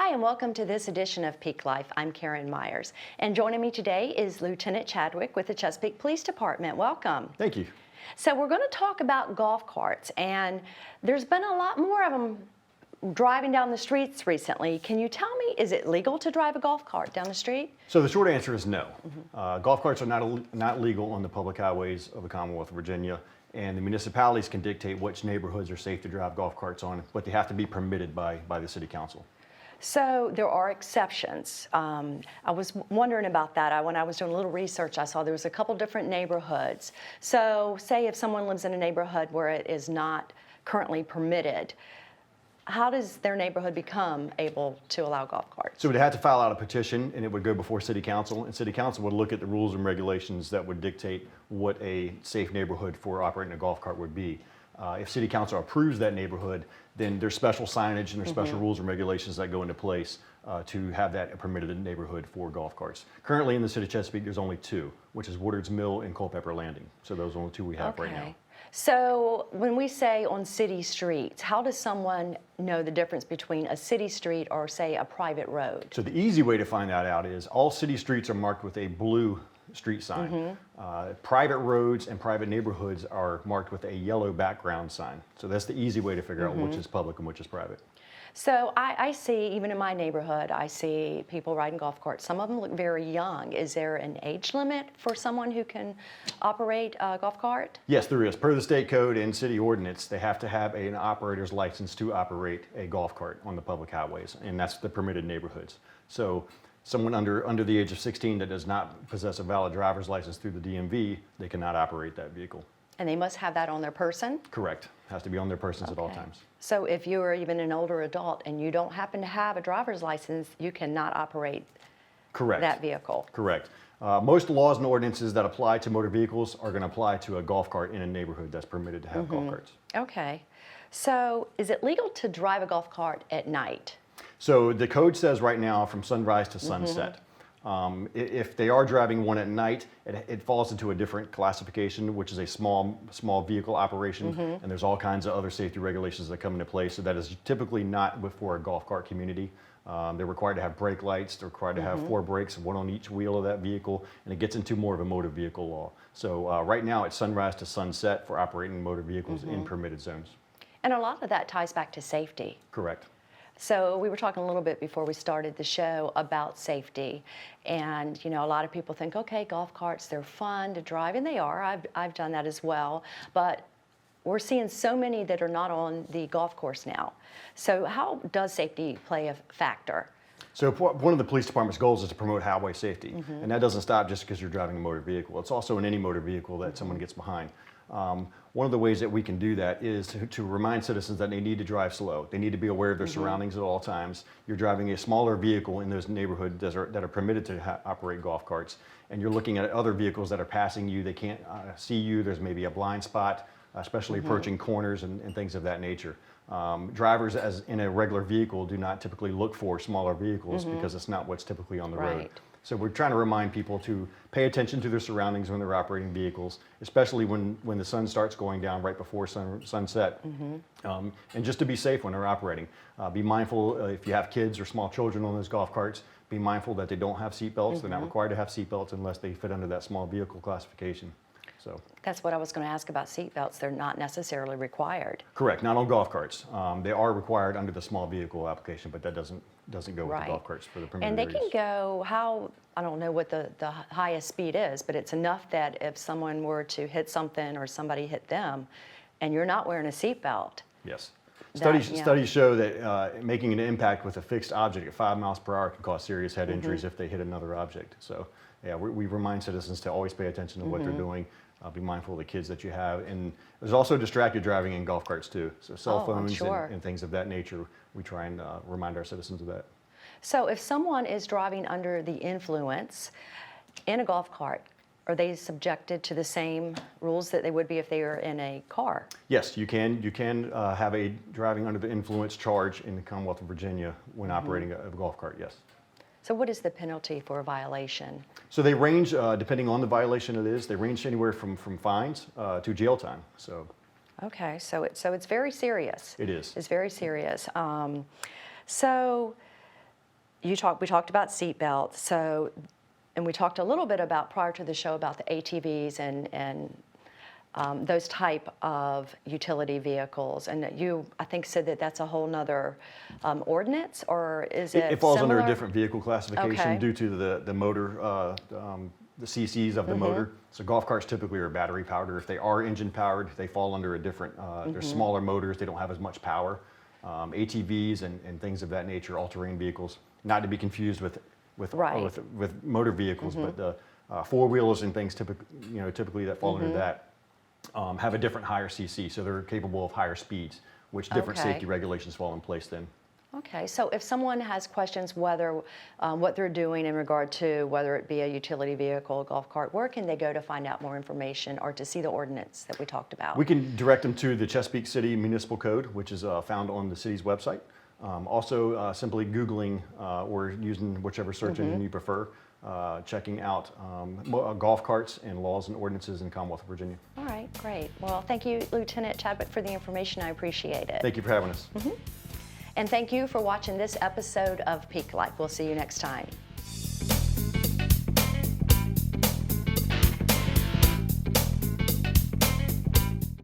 Hi, and welcome to this edition of Peak Life. I'm Karen Myers, and joining me today is Lieutenant Chadwick with the Chesapeake Police Department. Welcome. Thank you. So we're going to talk about golf carts, and there's been a lot more of them driving down the streets recently. Can you tell me, is it legal to drive a golf cart down the street? So the short answer is no. Golf carts are not legal on the public highways of the Commonwealth of Virginia, and the municipalities can dictate which neighborhoods are safe to drive golf carts on, but they have to be permitted by the City Council. So there are exceptions. I was wondering about that. When I was doing a little research, I saw there was a couple different neighborhoods. So say if someone lives in a neighborhood where it is not currently permitted, how does their neighborhood become able to allow golf carts? So we'd have to file out a petition, and it would go before City Council, and City Council would look at the rules and regulations that would dictate what a safe neighborhood for operating a golf cart would be. If City Council approves that neighborhood, then there's special signage and there's special rules and regulations that go into place to have that a permitted neighborhood for golf carts. Currently in the City of Chesapeake, there's only two, which is Woodard's Mill and Culpeper Landing. So those are the only two we have right now. So when we say on city streets, how does someone know the difference between a city street or, say, a private road? So the easy way to find that out is all city streets are marked with a blue street sign. Private roads and private neighborhoods are marked with a yellow background sign. So that's the easy way to figure out which is public and which is private. So I see, even in my neighborhood, I see people riding golf carts. Some of them look very young. Is there an age limit for someone who can operate a golf cart? Yes, there is. Per the state code and city ordinance, they have to have an operator's license to operate a golf cart on the public highways, and that's the permitted neighborhoods. So someone under the age of 16 that does not possess a valid driver's license through the DMV, they cannot operate that vehicle. And they must have that on their person? Correct. Has to be on their persons at all times. So if you are even an older adult and you don't happen to have a driver's license, you cannot operate that vehicle? Correct. Most laws and ordinances that apply to motor vehicles are going to apply to a golf cart in a neighborhood that's permitted to have golf carts. Okay. So is it legal to drive a golf cart at night? So the code says right now from sunrise to sunset. If they are driving one at night, it falls into a different classification, which is a small vehicle operation, and there's all kinds of other safety regulations that come into play. So that is typically not for a golf cart community. They're required to have brake lights. They're required to have 4 brakes, one on each wheel of that vehicle, and it gets into more of a motor vehicle law. So right now it's sunrise to sunset for operating motor vehicles in permitted zones. And a lot of that ties back to safety. Correct. So we were talking a little bit before we started the show about safety, and you know, a lot of people think, okay, golf carts, they're fun to drive, and they are. I've done that as well, but we're seeing so many that are not on the golf course now. So how does safety play a factor? So one of the police department's goals is to promote highway safety, and that doesn't stop just because you're driving a motor vehicle. It's also in any motor vehicle that someone gets behind. One of the ways that we can do that is to remind citizens that they need to drive slow. They need to be aware of their surroundings at all times. You're driving a smaller vehicle in those neighborhoods that are permitted to operate golf carts, and you're looking at other vehicles that are passing you. They can't see you. There's maybe a blind spot, especially approaching corners and things of that nature. Drivers as in a regular vehicle do not typically look for smaller vehicles because it's not what's typically on the road. So we're trying to remind people to pay attention to their surroundings when they're operating vehicles, especially when the sun starts going down right before sunset, and just to be safe when they're operating. Be mindful if you have kids or small children on those golf carts, be mindful that they don't have seat belts. They're not required to have seat belts unless they fit under that small vehicle classification. So that's what I was going to ask about seat belts. They're not necessarily required. Correct, not on golf carts. They are required under the small vehicle application, but that doesn't go with the golf carts for the permitted And they areas. can go, I don't know what the highest speed is, but it's enough that if someone were to hit something or somebody hit them and you're not wearing a seat belt. Yes. Studies show that making an impact with a fixed object at 5 miles per hour can cause serious head injuries if they hit another object. So yeah, we remind citizens to always pay attention to what they're doing. Be mindful of the kids that you have. And there's also distracted driving in golf carts too. So cell phones and things of that nature, we try and remind our citizens of that. So if someone is driving under the influence in a golf cart, are they subjected to the same rules that they would be if they were in a car? Yes, you can have a driving under the influence charge in the Commonwealth of Virginia when operating a golf cart, yes. So what is the penalty for a violation? So they range, depending on the violation it is, they range anywhere from fines to jail time. So. Okay, so it's very serious. It is. It's very serious. So we talked about seat belts, so, and we talked a little bit about, prior to the show, about the ATVs and those type of utility vehicles. And you, I think, said that that's a whole nother ordinance, or is it It falls under a similar? different vehicle classification Okay. due to the motor, the CCs of the motor. So golf carts typically are battery powered, or if they are engine powered, they fall under a different, they're smaller motors, they don't have as much power. ATVs and things of that nature, all-terrain vehicles, not to be confused with Right. with motor vehicles, but the four-wheelers and things typically that fall under that have a different higher CC, so they're capable of higher speeds, which different Okay. safety regulations fall in place then. Okay, so if someone has questions whether what they're doing in regard to whether it be a utility vehicle, a golf cart, where can they go to find out more information or to see the ordinance that we talked about? We can direct them to the Chesapeake City Municipal Code, which is found on the city's website. Also, simply Googling or using whichever search engine you prefer, checking out golf carts and laws and ordinances in Commonwealth of Virginia. All right, great. Well, thank you, Lieutenant Chadwick, for the information. I appreciate it. Thank you for having us. And thank you for watching this episode of Peak Life. We'll see you next time.